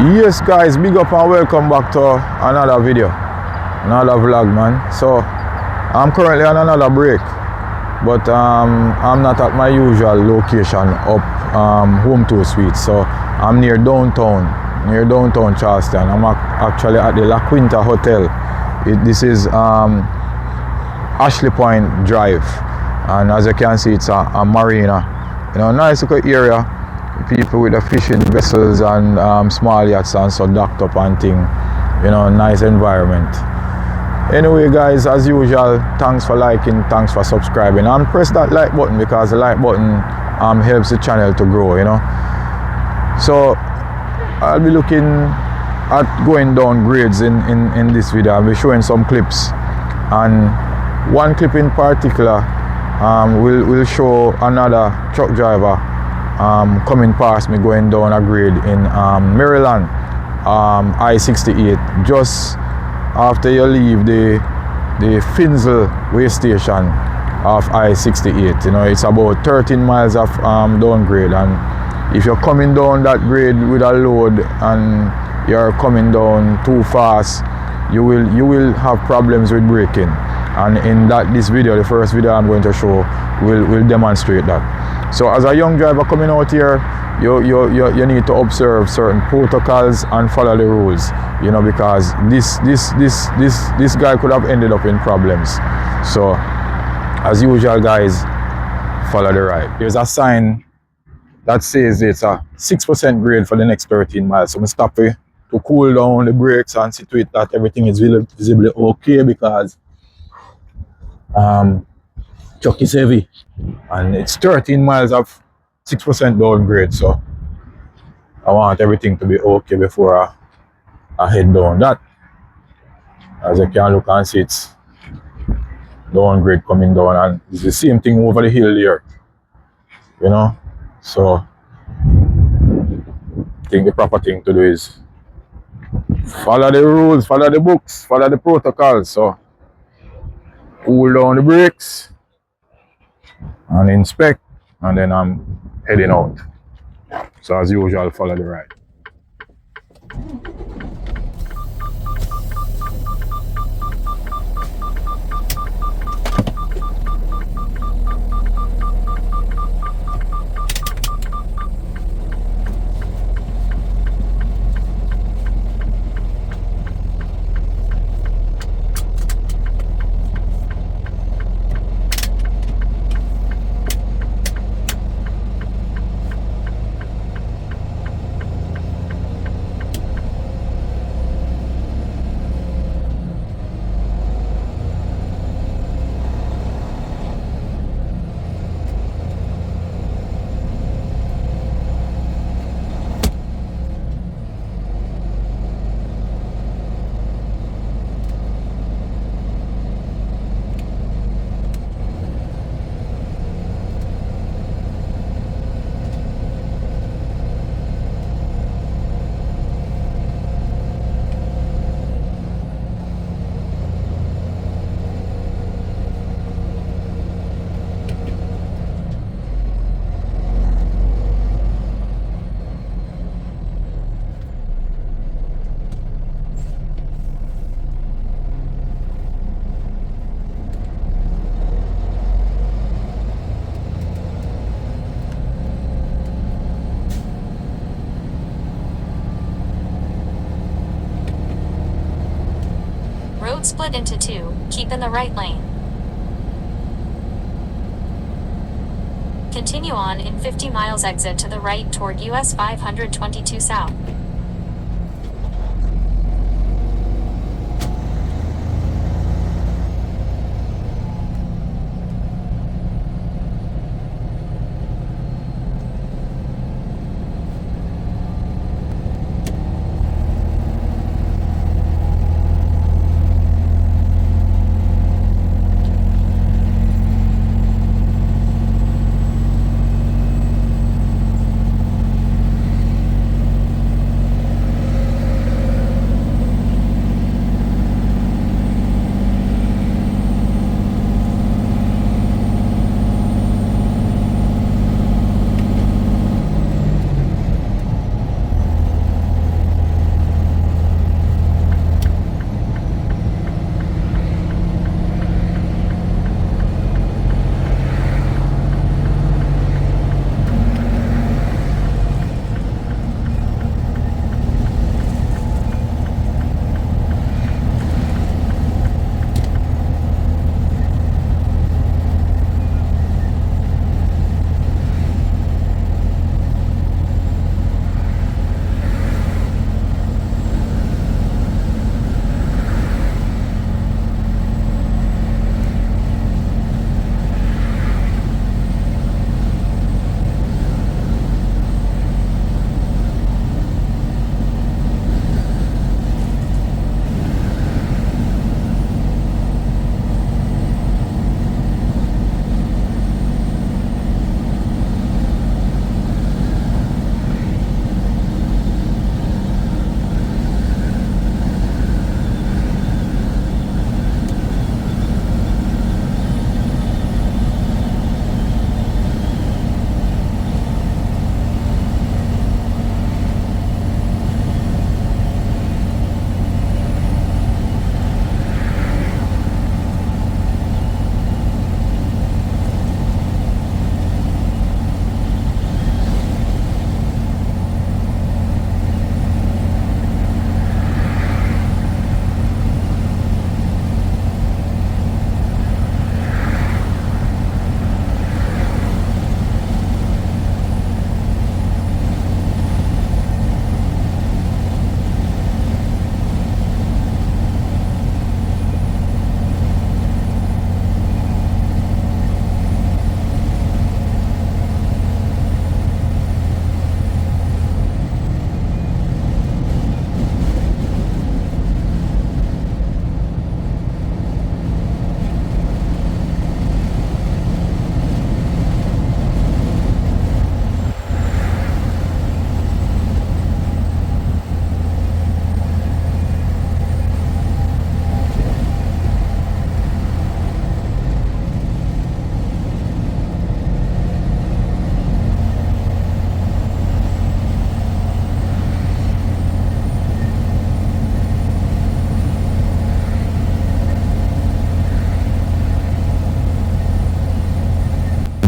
Yes guys, big up and welcome back to another video, another vlog, man. So I'm currently on another break, but I'm not at my usual location up Home 2 Suite. So I'm near downtown Charleston. I'm actually at the La Quinta Hotel. This is Ashley Point Drive, and as you can see, it's a marina, you know, nice little area. People with the fishing vessels and small yachts and so docked up and thing, you know, nice environment. Anyway guys, as usual, thanks for liking, thanks for subscribing, and press that like button because the like button helps the channel to grow, you know. So I'll be looking at going down grades in this video. I'll be showing some clips, and one clip in particular will show another truck driver coming past me going down a grade in Maryland, I-68, just after you leave the Finzel way station of I-68. You know, it's about 13 miles of downgrade, and if you're coming down that grade with a load and you're coming down too fast, you will have problems with braking. And in this video, the first video I'm going to show, will demonstrate that. So as a young driver coming out here, you need to observe certain protocols and follow the rules, you know, because this guy could have ended up in problems. So as usual guys, follow the ride. There's a sign that says it's a 6% grade for the next 13 miles. So I'm stop to cool down the brakes and see to it that everything is visibly okay, because truck is heavy and it's 13 miles of 6% downgrade, so I want everything to be okay before I head down that. As you can look and see, it's downgrade coming down, and it's the same thing over the hill here, you know. So I think the proper thing to do is follow the rules, follow the books, follow the protocols. So cool down the brakes and inspect, and then I'm heading out. So as usual, follow the ride. Road split into two, keep in the right lane. Continue on in 50 miles, exit to the right toward US 522 South.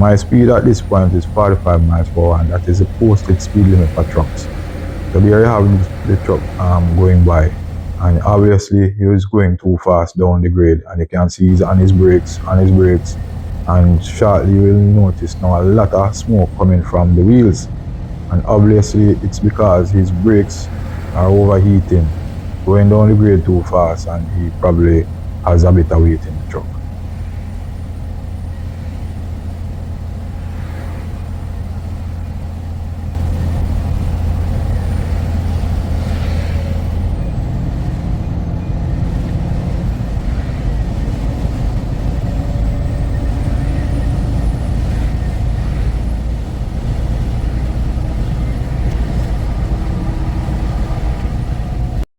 My speed at this point is 45 miles per hour, and that is the posted speed limit for trucks. So there you have the truck going by, and obviously he was going too fast down the grade, and you can see he's on his brakes, and shortly you will notice now a lot of smoke coming from the wheels, and obviously it's because his brakes are overheating, going down the grade too fast, and he probably has a bit of weight in the truck.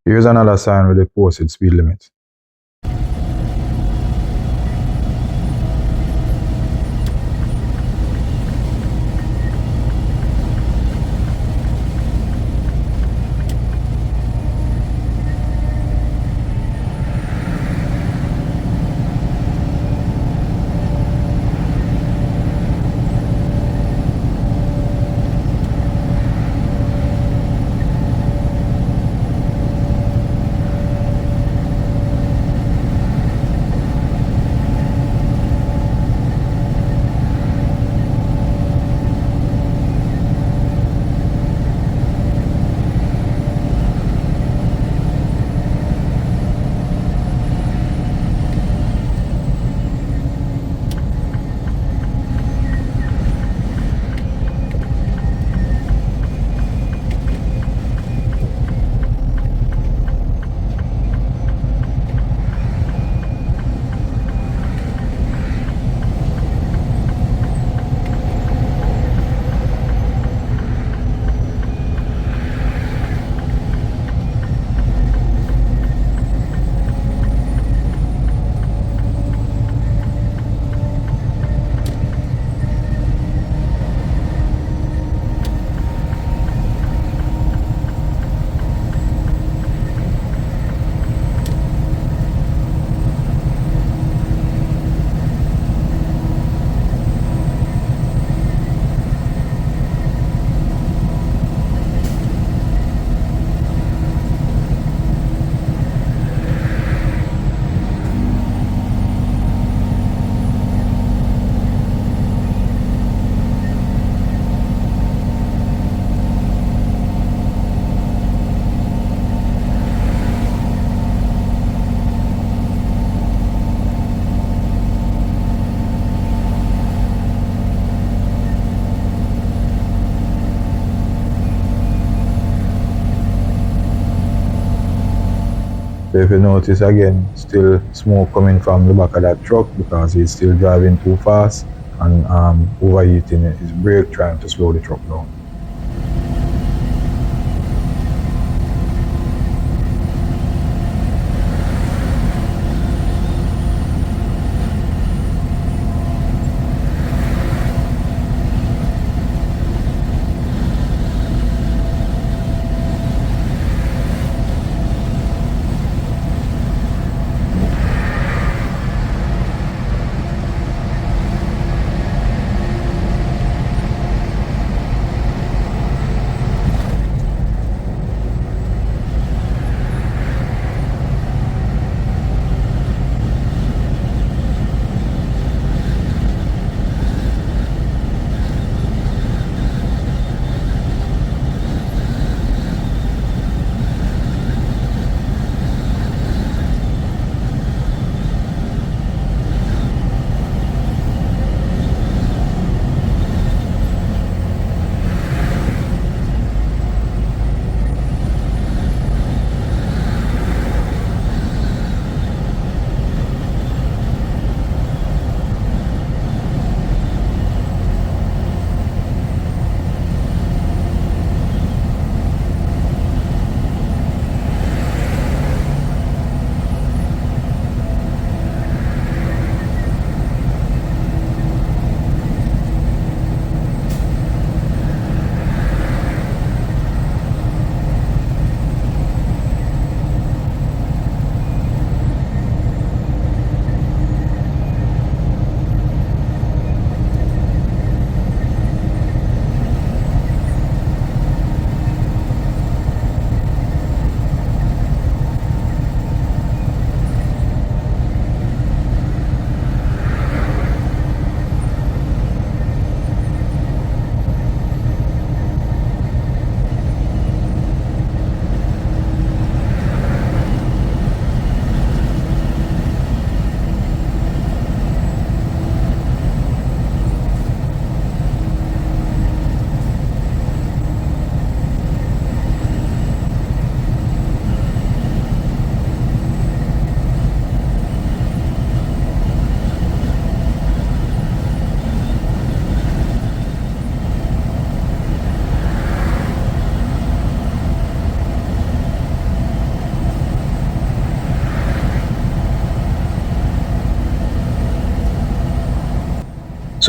Here's another sign with the posted speed limit. So if you notice again, still smoke coming from the back of that truck because he's still driving too fast and overheating his brake, trying to slow the truck down.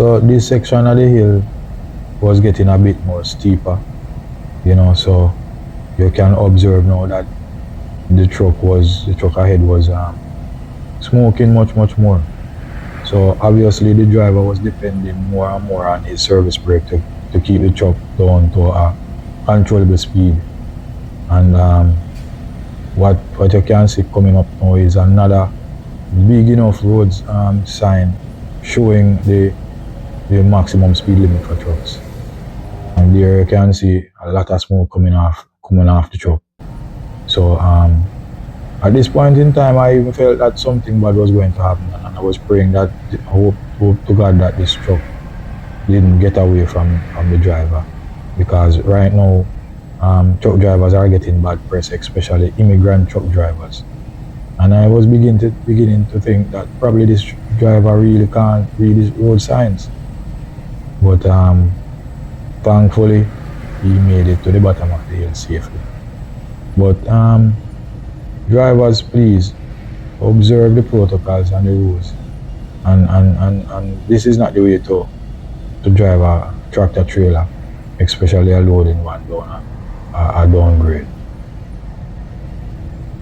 So this section of the hill was getting a bit more steeper, you know, so you can observe now that the truck ahead was smoking much more. So obviously the driver was depending more and more on his service brake to keep the truck down to a controllable speed. And what you can see coming up now is another big enough road sign showing the maximum speed limit for trucks. And there you can see a lot of smoke coming off the truck. So at this point in time, I even felt that something bad was going to happen, and I was praying that I hope to God that this truck didn't get away from the driver, because right now truck drivers are getting bad press, especially immigrant truck drivers. And I was beginning to think that probably this driver really can't read his road signs. But thankfully, he made it to the bottom of the hill safely. But drivers, please observe the protocols and the rules. And this is not the way to drive a tractor trailer, especially a loading one down a downgrade.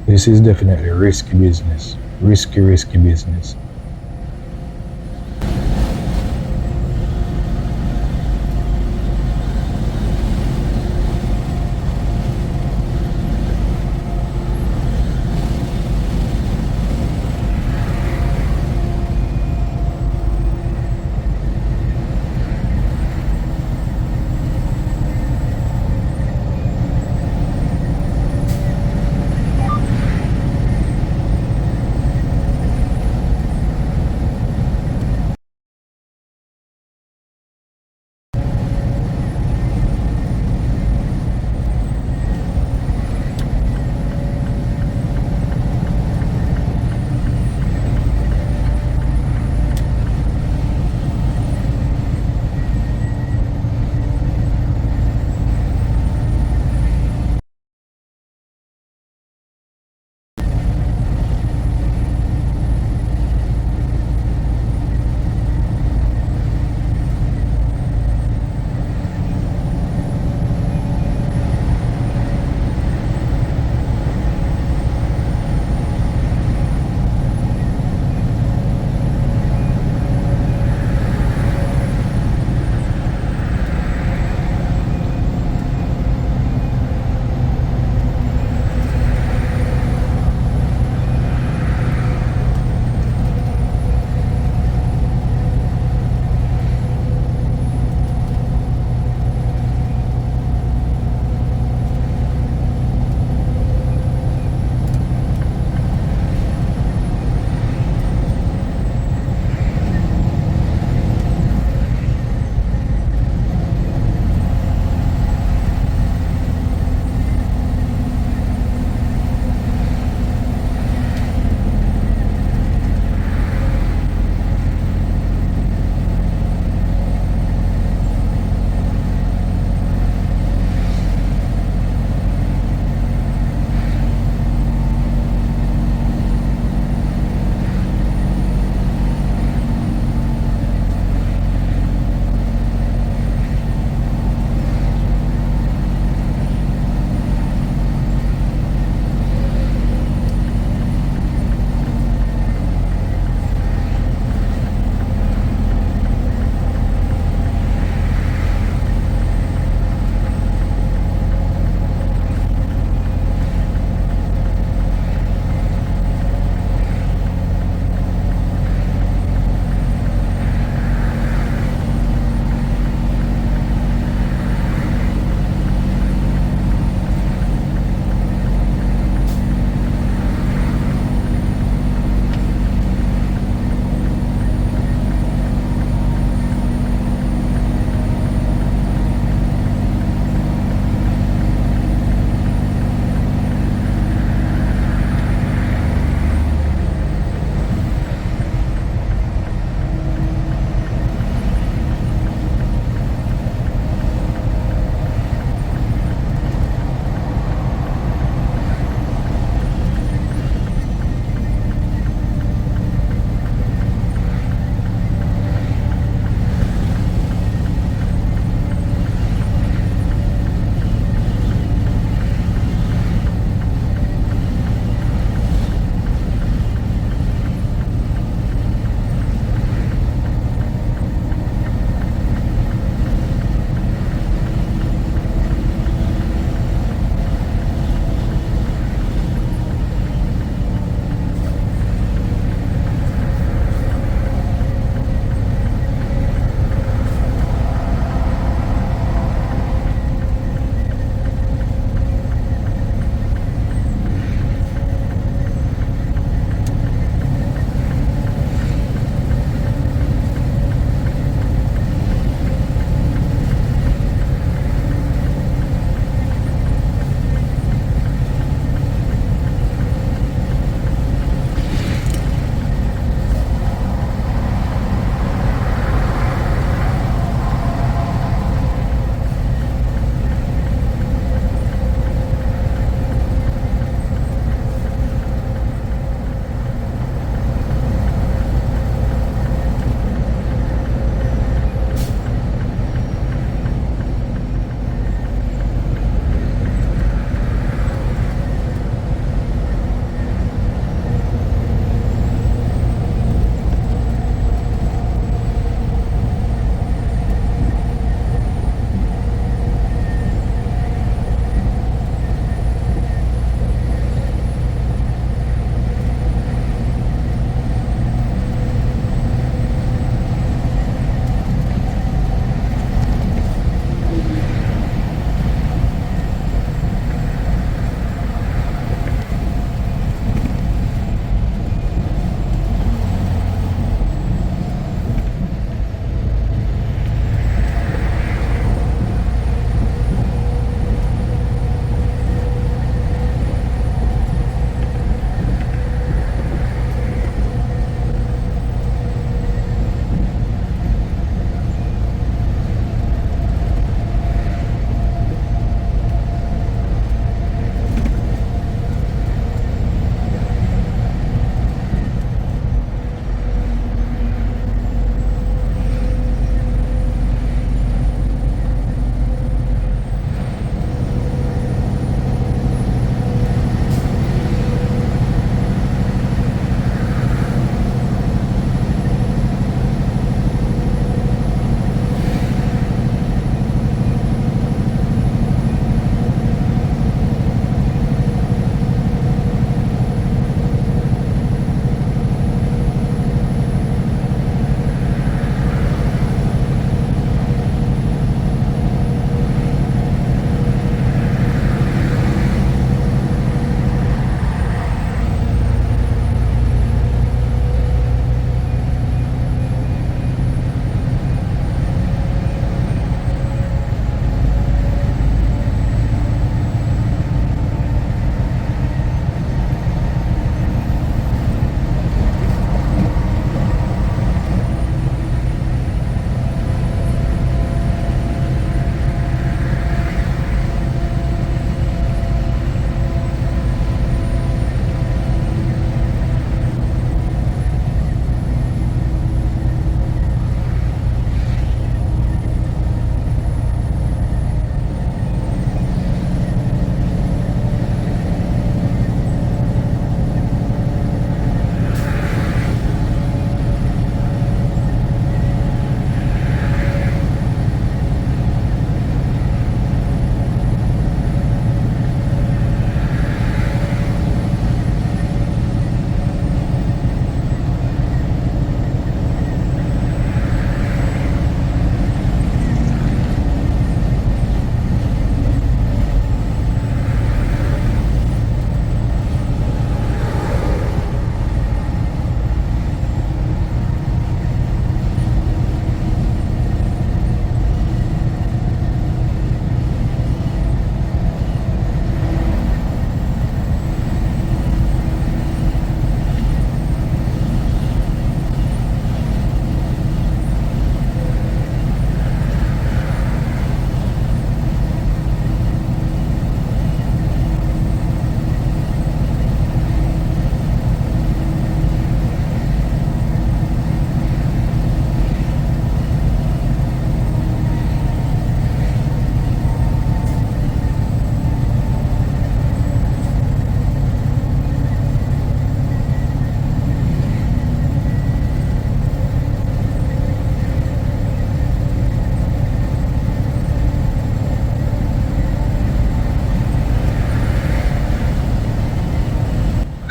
This is definitely risky business. Risky business.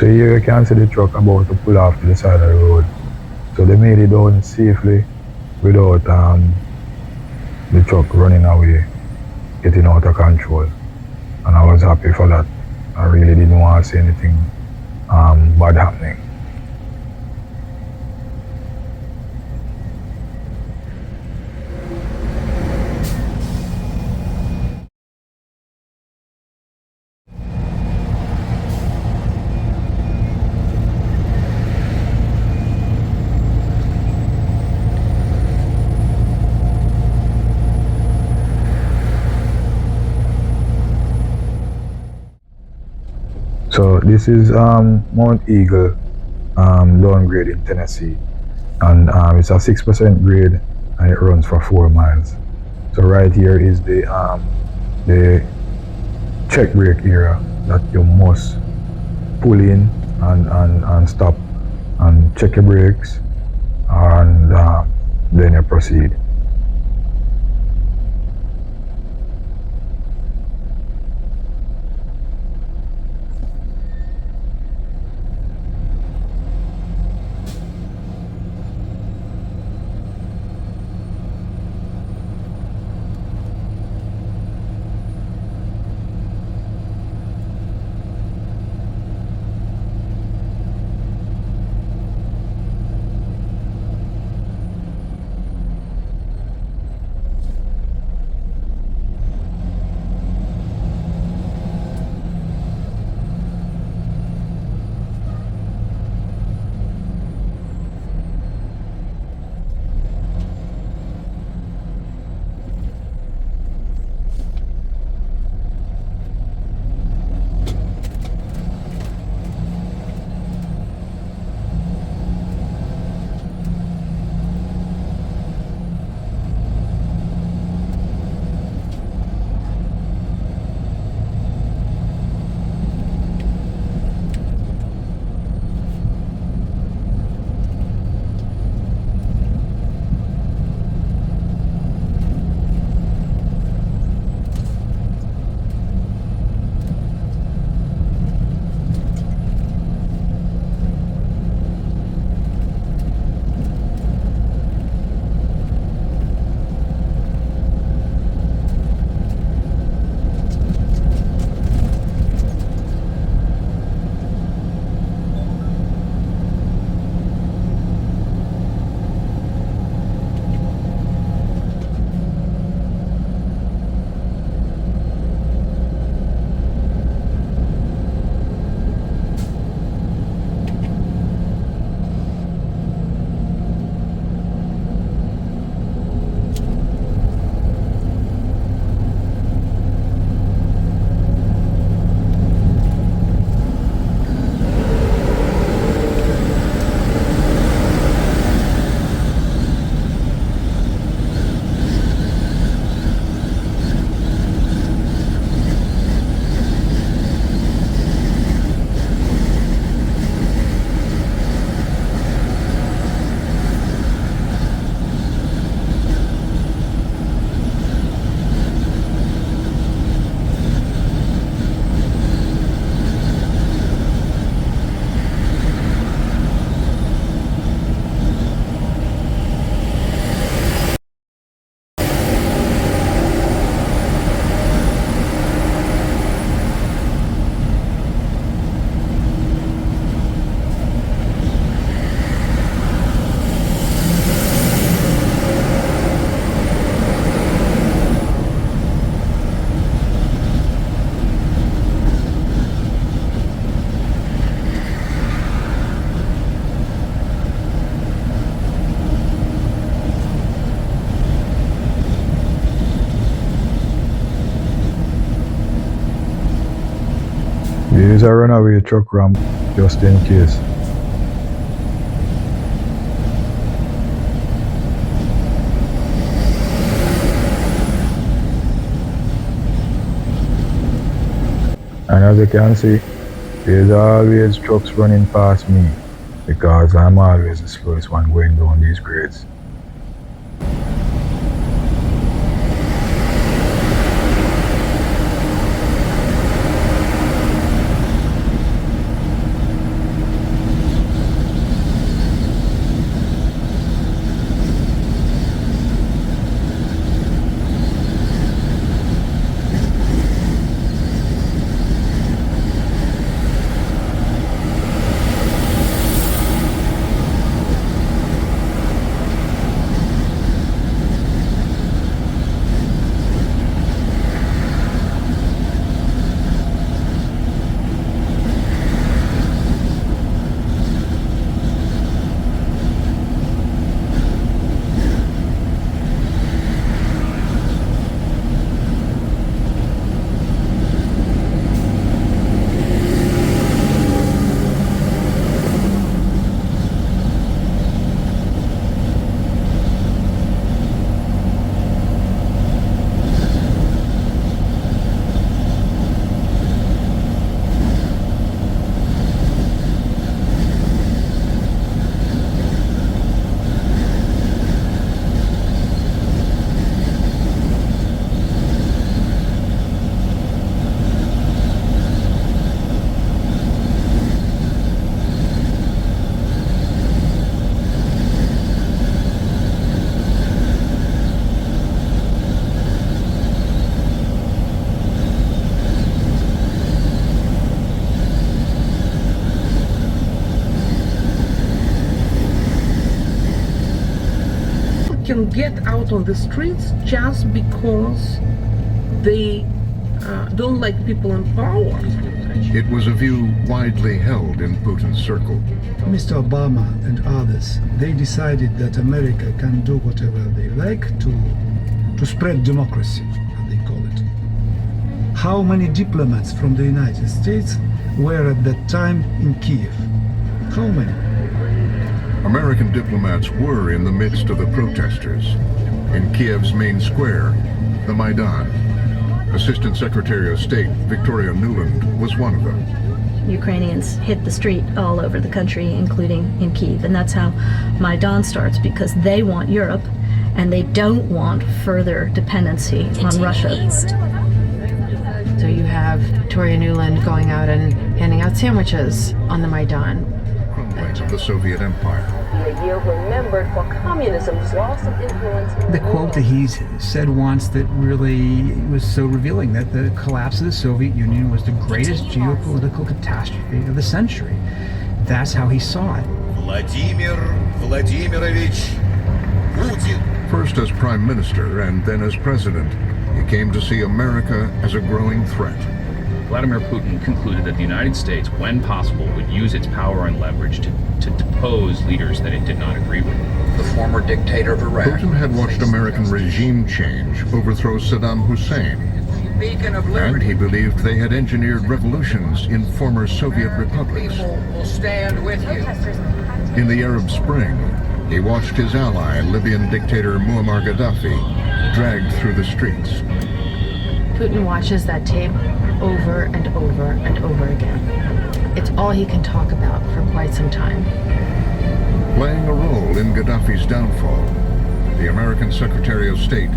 So here you can see the truck about to pull off to the side of the road. So they made it down safely without the truck running away, getting out of control. And I was happy for that. I really didn't want to see anything bad happening. So this is Monteagle downgrade in Tennessee, and it's a 6% grade, and it runs for 4 miles. So right here is the check brake area that you must pull in and stop and check your brakes, and then you proceed. There is a runaway truck ramp just in case. And as you can see, there's always trucks running past me because I'm always the slowest one going down these grades. can get out on the streets just because they don't like people in power. It was a view widely held in Putin's circle. Mr. Obama and others, they decided that America can do whatever they like to spread democracy, as they call it. How many diplomats from the United States were at that time in Kiev? How many? American diplomats were in the midst of the protesters. In Kiev's main square, the Maidan. Assistant Secretary of State Victoria Nuland was one of them. Ukrainians hit the street all over the country, including in Kyiv, and that's how Maidan starts, because they want Europe and they don't want further dependency on Russia. East. So you have Victoria Nuland going out and handing out sandwiches on the Maidan. Crumbling of the Soviet Empire. A year remembered for communism's loss of influence. The quote that he said once that really was so revealing, that the collapse of the Soviet Union was the greatest geopolitical catastrophe of the century. That's how he saw it. Vladimir Vladimirovich Putin. First as Prime Minister and then as President, he came to see America as a growing threat. Vladimir Putin concluded that the United States, when possible, would use its power and leverage to depose leaders that it did not agree with. The former dictator of Iraq. Putin had watched American regime change overthrow Saddam Hussein, and he believed they had engineered revolutions in former Soviet republics. Will stand with you. In the Arab Spring, he watched his ally, Libyan dictator Muammar Gaddafi, dragged through the streets. Putin watches that tape over and over and over again. It's all he can talk about for quite some time. Playing a role in Gaddafi's downfall, the American Secretary of State,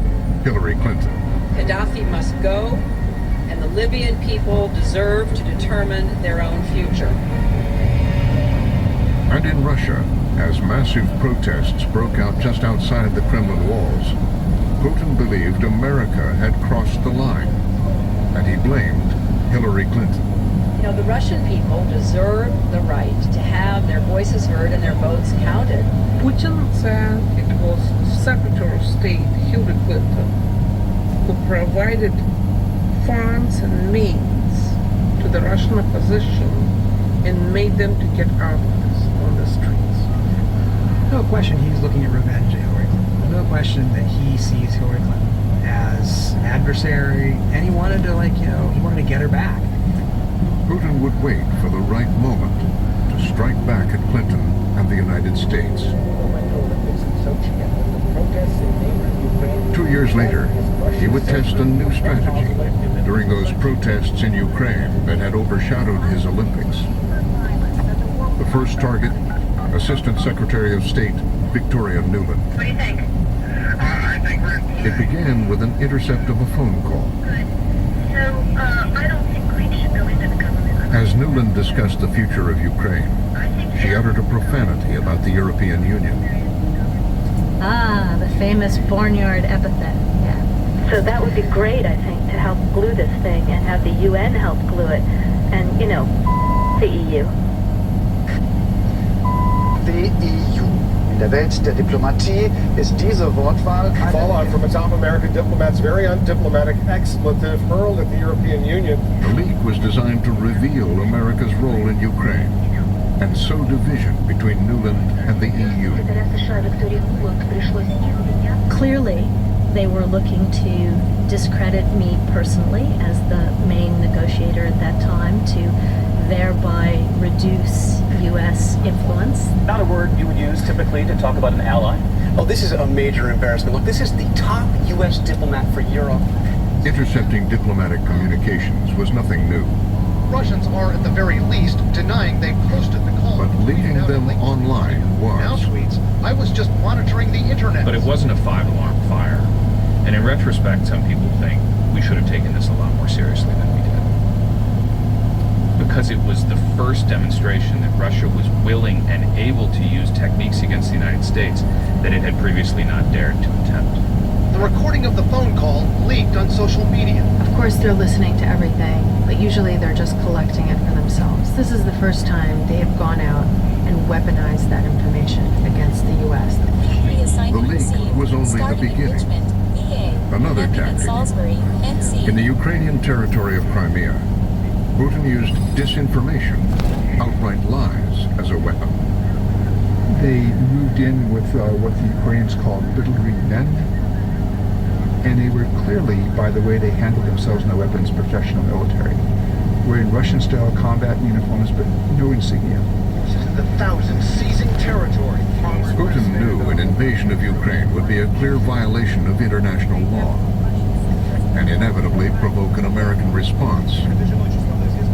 Hillary Clinton. Gaddafi must go, and the Libyan people deserve to determine their own future. And in Russia, as massive protests broke out just outside the Kremlin walls, Putin believed America had crossed the line, and he blamed Hillary Clinton. You know, the Russian people deserve the right to have their voices heard and their votes counted. Putin said it was Secretary of State Hillary Clinton who provided funds and means to the Russian opposition and made them to get out on the streets. No question he's looking at revenge at Hillary Clinton. There's no question that he sees Hillary Clinton as an adversary, and he wanted to, he wanted to get her back. Putin would wait for the right moment to strike back at Clinton and the United States. 2 years later, he would test a new strategy during those protests in Ukraine that had overshadowed his Olympics. The first target, Assistant Secretary of State Victoria Nuland. What do you think? It began with an intercept of a phone call. So, I don't think we should go into the government. As Nuland discussed the future of Ukraine, she uttered a profanity about the European Union. Ah, the famous barnyard epithet. Yeah. So that would be great, I think, to help glue this thing and have the UN help glue it. And, the EU. The EU. In der Welt der Diplomatie ist diese Wortwahl fallout from a top American diplomat's very undiplomatic expletive hurled at the European Union. The leak was designed to reveal America's role in Ukraine and sow division between Nuland and the EU. Clearly, they were looking to discredit me personally as the main negotiator at that time, to thereby reduce U.S. influence. Not a word you would use typically to talk about an ally. Oh, this is a major embarrassment. Look, this is the top U.S. diplomat for Europe. Intercepting diplomatic communications was nothing new. Russians are, at the very least, denying they posted the call. But leaving them online was. Now tweets, I was just monitoring the internet. But it wasn't a 5-alarm fire. And in retrospect, some people think we should have taken this a lot more seriously than we did. Because it was the first demonstration that Russia was willing and able to use techniques against the United States that it had previously not dared to attempt. The recording of the phone call leaked on social media. course, they're listening to everything, but usually they're just collecting it for themselves. This is the first time they have gone out and weaponized that information against the U.S. The leak was only the beginning. Another tactic. In the Ukrainian territory of Crimea, Putin used disinformation, outright lies, as a weapon. They moved in with what the Ukrainians called little green men, and they were clearly, by the way they handled themselves in the weapons, professional military, wearing Russian-style combat uniforms but no insignia. The thousands seizing territory. Putin knew an invasion of Ukraine would be a clear violation of international law and inevitably provoke an American response.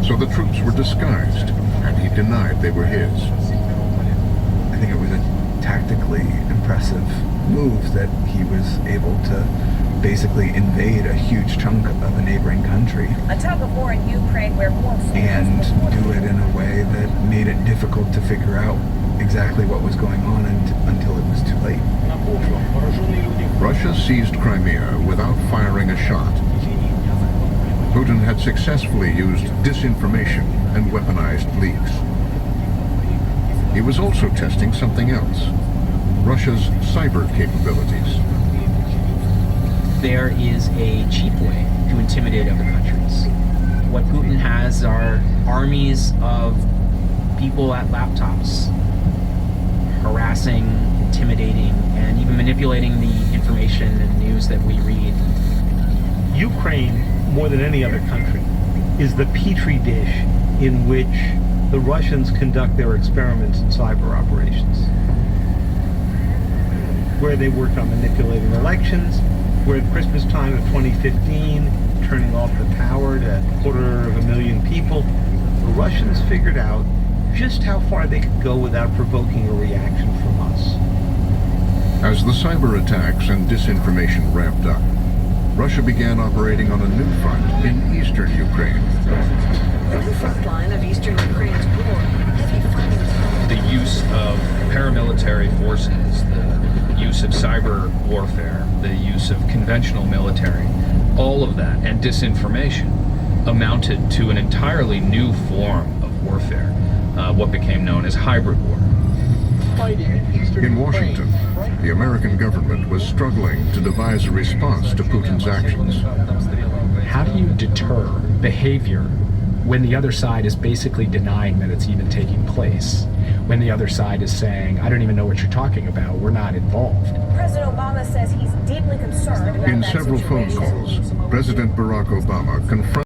So the troops were disguised, and he denied they were his. I think it was a tactically impressive move that he was able to basically invade a huge chunk of a neighboring country a tug of war in Ukraine where more and do it in a way that made it difficult to figure out exactly what was going on until it was too late. Russia seized Crimea without firing a shot. Putin had successfully used disinformation and weaponized leaks. He was also testing something else, Russia's cyber capabilities. There is a cheap way to intimidate other countries. What Putin has are armies of people at laptops harassing, intimidating, and even manipulating the information and news that we read. Ukraine, more than any other country, is the petri dish in which the Russians conduct their experiments in cyber operations, where they worked on manipulating elections, where at Christmas time of 2015, turning off the power to 250,000 people, the Russians figured out just how far they could go without provoking a reaction from us. As the cyber attacks and disinformation ramped up, Russia began operating on a new front in eastern Ukraine. The front line of eastern Ukraine's war. Heavy fighting. The use of paramilitary forces, the use of cyber warfare, the use of conventional military, all of that, and disinformation amounted to an entirely new form of warfare, what became known as hybrid war. In Washington, the American government was struggling to devise a response to Putin's actions. How do you deter behavior when the other side is basically denying that it's even taking place? When the other side is saying, I don't even know what you're talking about, we're not involved. President Obama says he's deeply concerned about In that several phone situation. calls, President Barack Obama confronted